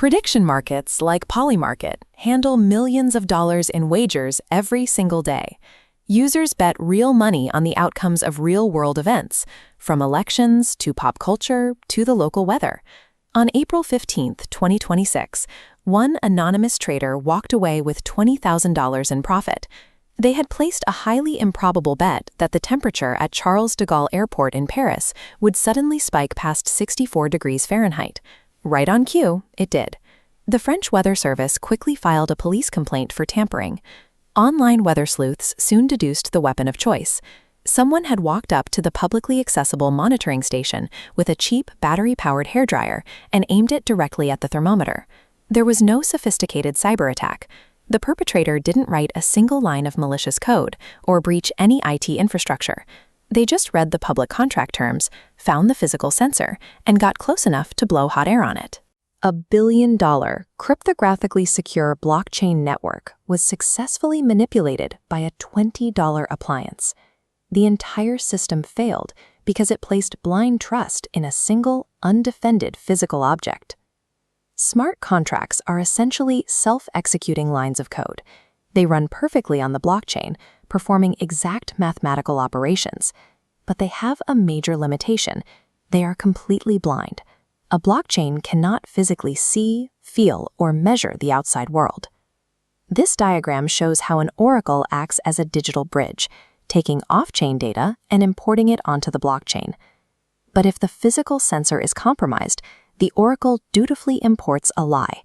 Prediction markets like Polymarket handle millions of dollars in wagers every single day. Users bet real money on the outcomes of real-world events, from elections to pop culture to the local weather. On April 15, 2026, one anonymous trader walked away with $20,000 in profit. They had placed a highly improbable bet that the temperature at Charles de Gaulle Airport in Paris would suddenly spike past 64 degrees Fahrenheit. Right on cue, it did. The French Weather Service quickly filed a police complaint for tampering. Online weather sleuths soon deduced the weapon of choice. Someone had walked up to the publicly accessible monitoring station with a cheap battery-powered hairdryer and aimed it directly at the thermometer. There was no sophisticated cyber attack. The perpetrator didn't write a single line of malicious code or breach any IT infrastructure. They just read the public contract terms, found the physical sensor, and got close enough to blow hot air on it. A billion-dollar, cryptographically secure blockchain network was successfully manipulated by a $20 appliance. The entire system failed because it placed blind trust in a single, undefended physical object. Smart contracts are essentially self-executing lines of code. They run perfectly on the blockchain, performing exact mathematical operations. But they have a major limitation. They are completely blind. A blockchain cannot physically see, feel, or measure the outside world. This diagram shows how an oracle acts as a digital bridge, taking off-chain data and importing it onto the blockchain. But if the physical sensor is compromised, the oracle dutifully imports a lie.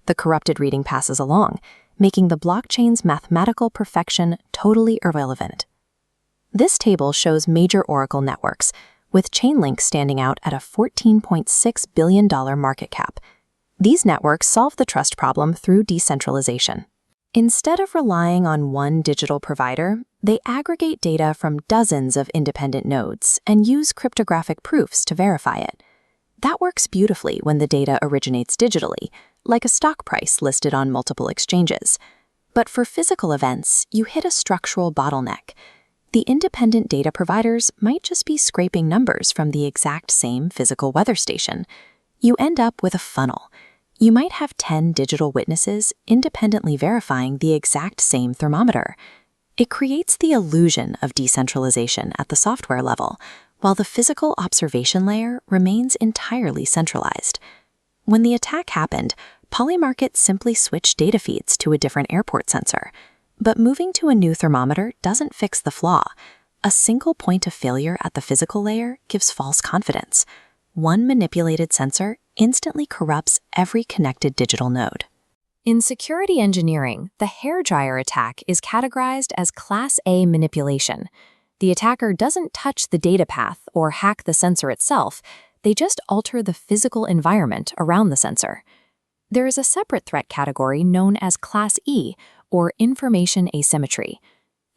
The corrupted reading passes along, making the blockchain's mathematical perfection totally irrelevant. This table shows major oracle networks, with Chainlink standing out at a $14.6 billion market cap. These networks solve the trust problem through decentralization. Instead of relying on one digital provider, they aggregate data from dozens of independent nodes and use cryptographic proofs to verify it. That works beautifully when the data originates digitally, like a stock price listed on multiple exchanges. But for physical events, you hit a structural bottleneck. The independent data providers might just be scraping numbers from the exact same physical weather station. You end up with a funnel. You might have 10 digital witnesses independently verifying the exact same thermometer. It creates the illusion of decentralization at the software level, while the physical observation layer remains entirely centralized. When the attack happened, Polymarket simply switched data feeds to a different airport sensor. But moving to a new thermometer doesn't fix the flaw. A single point of failure at the physical layer gives false confidence. One manipulated sensor instantly corrupts every connected digital node. In security engineering, the hairdryer attack is categorized as Class A manipulation. The attacker doesn't touch the data path or hack the sensor itself, they just alter the physical environment around the sensor. There is a separate threat category known as Class E, or information asymmetry.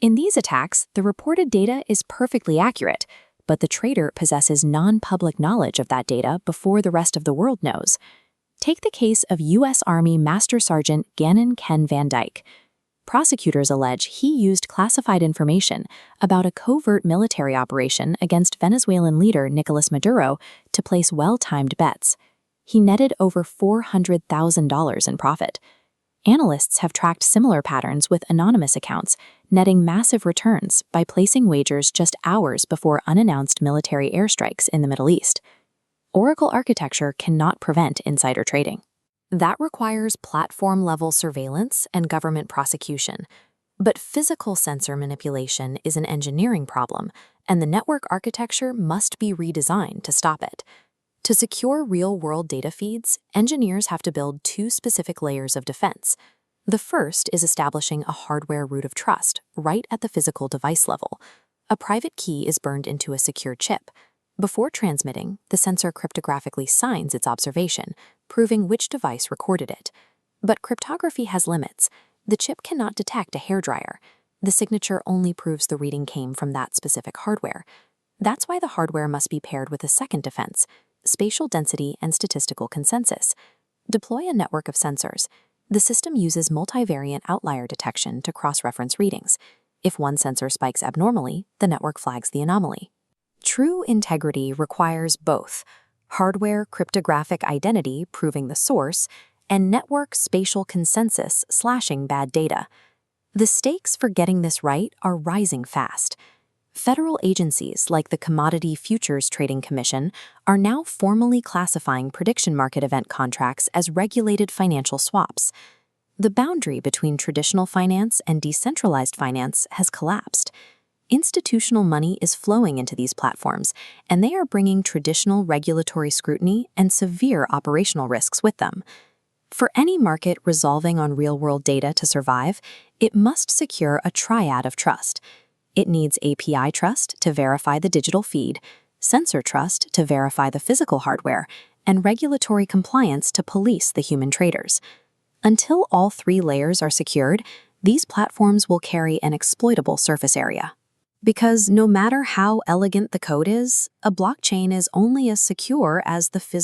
In these attacks, the reported data is perfectly accurate, but the trader possesses non-public knowledge of that data before the rest of the world knows. Take the case of U.S. Army Master Sergeant Gannon Ken Van Dyke. Prosecutors allege he used classified information about a covert military operation against Venezuelan leader Nicolas Maduro to place well-timed bets. He netted over $400,000 in profit. Analysts have tracked similar patterns with anonymous accounts, netting massive returns by placing wagers just hours before unannounced military airstrikes in the Middle East. Oracle architecture cannot prevent insider trading. That requires platform-level surveillance and government prosecution. But physical sensor manipulation is an engineering problem, and the network architecture must be redesigned to stop it. To secure real-world data feeds, engineers have to build two specific layers of defense. The first is establishing a hardware root of trust right at the physical device level. A private key is burned into a secure chip. Before transmitting, the sensor cryptographically signs its observation, proving which device recorded it. But cryptography has limits. The chip cannot detect a hairdryer. The signature only proves the reading came from that specific hardware. That's why the hardware must be paired with a second defense: spatial density and statistical consensus. Deploy a network of sensors. The system uses multivariant outlier detection to cross-reference readings. If one sensor spikes abnormally, the network flags the anomaly. True integrity requires both hardware cryptographic identity proving the source and network spatial consensus slashing bad data. The stakes for getting this right are rising fast. Federal agencies like the Commodity Futures Trading Commission are now formally classifying prediction market event contracts as regulated financial swaps. The boundary between traditional finance and decentralized finance has collapsed. Institutional money is flowing into these platforms, and they are bringing traditional regulatory scrutiny and severe operational risks with them. For any market resolving on real-world data to survive, it must secure a triad of trust. It needs API trust to verify the digital feed, sensor trust to verify the physical hardware, and regulatory compliance to police the human traders. Until all three layers are secured, these platforms will carry an exploitable surface area. Because no matter how elegant the code is, a blockchain is only as secure as the physical